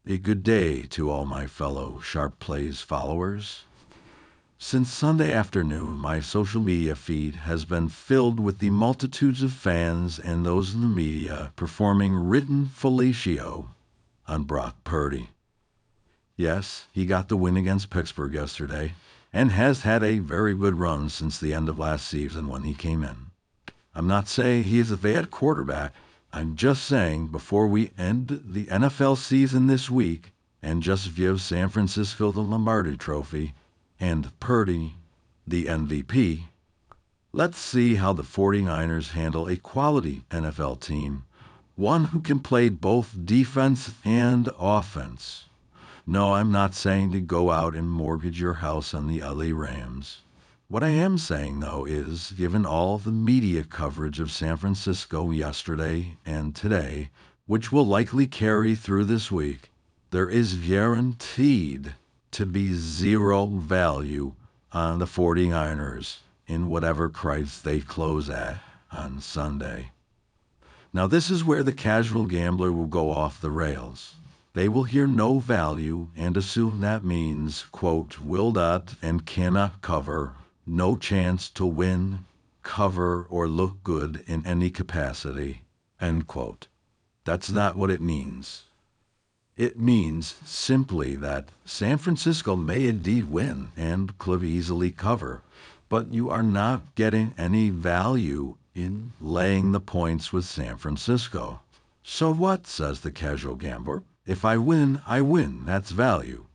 A good day to all my fellow Sharp Plays followers. Since Sunday afternoon, my social media feed has been filled with the multitudes of fans and those in the media performing written fellatio on Brock Purdy. Yes, he got the win against Pittsburgh yesterday and has had a very good run since the end of last season when he came in. I'm not saying he is a bad quarterback. I'm just saying before we end the NFL season this week and just give San Francisco the Lombardi Trophy and Purdy the MVP, let's see how the 49ers handle a quality NFL team, one who can play both defense and offense. No, I'm not saying to go out and mortgage your house on the LA Rams. What I am saying, though, is given all the media coverage of San Francisco yesterday and today, which will likely carry through this week, there is guaranteed to be zero value on the 49ers in whatever price they close at on Sunday. Now, this is where the casual gambler will go off the rails. They will hear no value and assume that means, quote, will not and cannot cover, no chance to win, cover, or look good in any capacity, end quote. That's not what it means. It means simply that San Francisco may indeed win and could easily cover, but you are not getting any value in laying the points with San Francisco. So what, says the casual gambler? If I win, I win. That's value.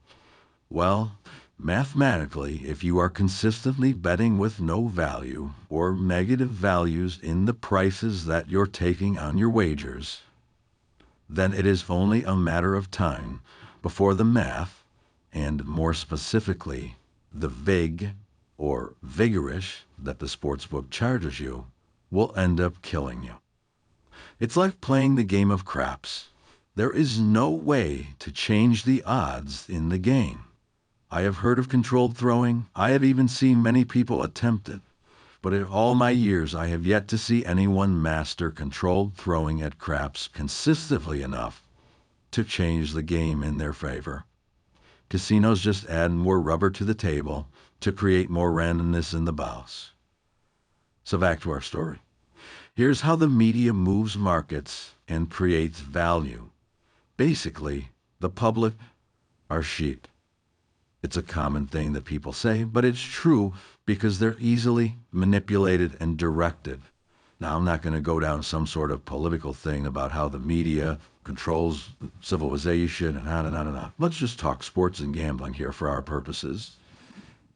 Well, mathematically, if you are consistently betting with no value or negative values in the prices that you're taking on your wagers, then it is only a matter of time before the math, and more specifically, the vig or vigorish that the sportsbook charges you, will end up killing you. It's like playing the game of craps. There is no way to change the odds in the game. I have heard of controlled throwing. I have even seen many people attempt it. But in all my years, I have yet to see anyone master controlled throwing at craps consistently enough to change the game in their favor. Casinos just add more rubber to the table to create more randomness in the bounce. So back to our story. Here's how the media moves markets and creates value. Basically, the public are sheep. It's a common thing that people say, but it's true because they're easily manipulated and directed. Now, I'm not going to go down some sort of political thing about how the media controls civilization and on and on and on. Let's just talk sports and gambling here for our purposes.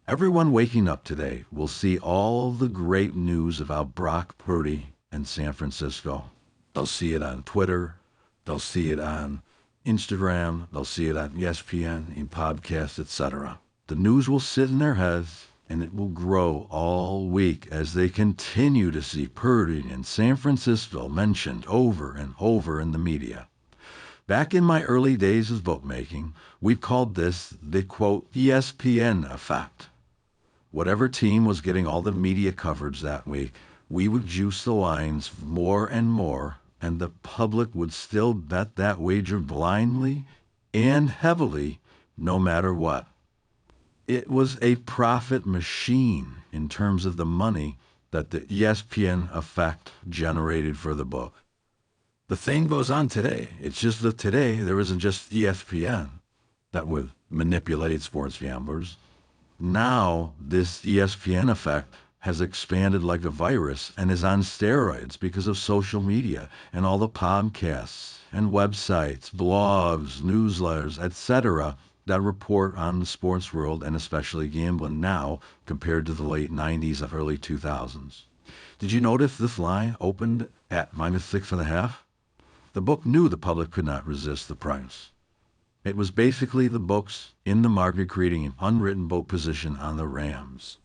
Everyone waking up today will see all the great news about Brock Purdy and San Francisco. They'll see it on Twitter. They'll see it on Instagram, they'll see it on ESPN, in podcasts, etc. The news will sit in their heads, and it will grow all week as they continue to see Purdy and San Francisco mentioned over and over in the media. Back in my early days of bookmaking, we called this the, quote, ESPN effect. Whatever team was getting all the media coverage that week, we would juice the lines more and more, and the public would still bet that wager blindly and heavily no matter what. It was a profit machine in terms of the money that the ESPN effect generated for the book. The thing goes on today. It's just that today there isn't just ESPN that would manipulate sports gamblers. Now this ESPN effect has expanded like a virus and is on steroids because of social media and all the podcasts and websites, blogs, newsletters, etc. that report on the sports world and especially gambling now compared to the late 90s and early 2000s. Did you notice this line opened at -6.5? The book knew the public could not resist the price. It was basically the books in the market creating an unwritten boat position on the Rams.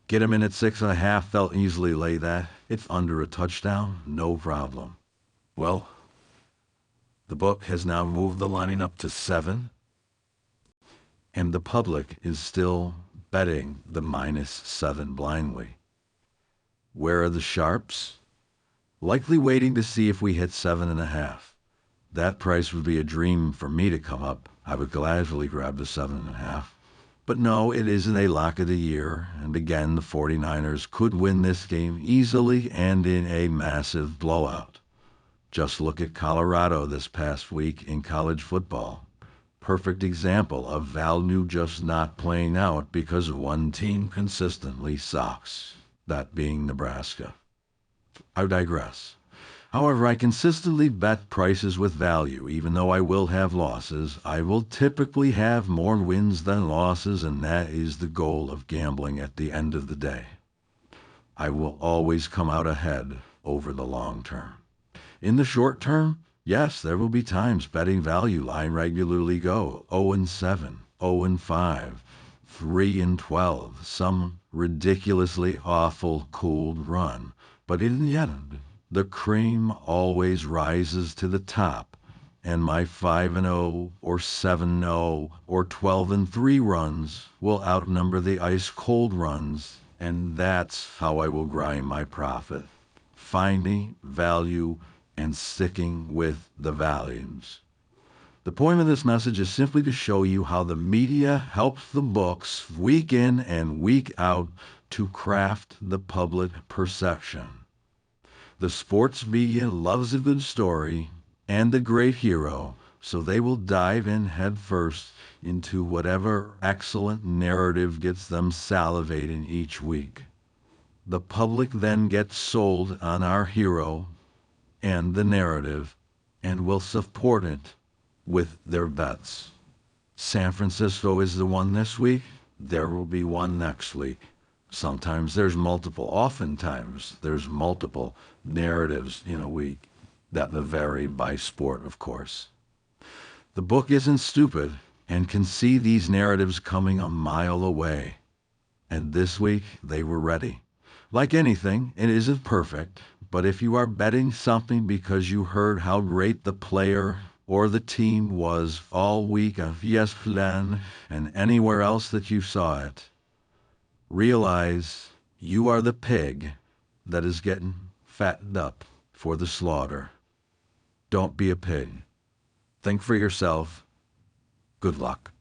Get them in at 6.5, they'll easily lay that. It's under a touchdown, no problem. Well, the book has now moved the line up to 7, and the public is still betting the -7 blindly. Where are the sharps? Likely waiting to see if we hit 7.5. That price would be a dream for me to come up. I would gladly grab the 7.5. But no, it isn't a lock of the year, and again, the 49ers could win this game easily and in a massive blowout. Just look at Colorado this past week in college football. Perfect example of value just not playing out because one team consistently sucks, that being Nebraska. I digress. However, I consistently bet prices with value. Even though I will have losses, I will typically have more wins than losses, and that is the goal of gambling at the end of the day. I will always come out ahead over the long term. In the short term, yes, there will be times betting value I regularly go 0-7, 0-5, 3-12, some ridiculously awful cold run. But in the end, the cream always rises to the top, and my 5-0 or 7-0 or 12-3 runs will outnumber the ice cold runs, and that's how I will grind my profit. Finding value and sticking with the values. The point of this message is simply to show you how the media helps the books week in and week out to craft the public perception. The sports media loves a good story and a great hero, so they will dive in headfirst into whatever excellent narrative gets them salivating each week. The public then gets sold on our hero and the narrative and will support it with their bets. San Francisco is the one this week. There will be one next week. Sometimes there's multiple. Oftentimes there's multiple narratives in a week that will vary by sport, of course. The book isn't stupid and can see these narratives coming a mile away. And this week they were ready. Like anything, it isn't perfect, but if you are betting something because you heard how great the player or the team was all week on ESPN and anywhere else that you saw it, realize you are the pig that is getting fattened up for the slaughter. Don't be a pig. Think for yourself. Good luck.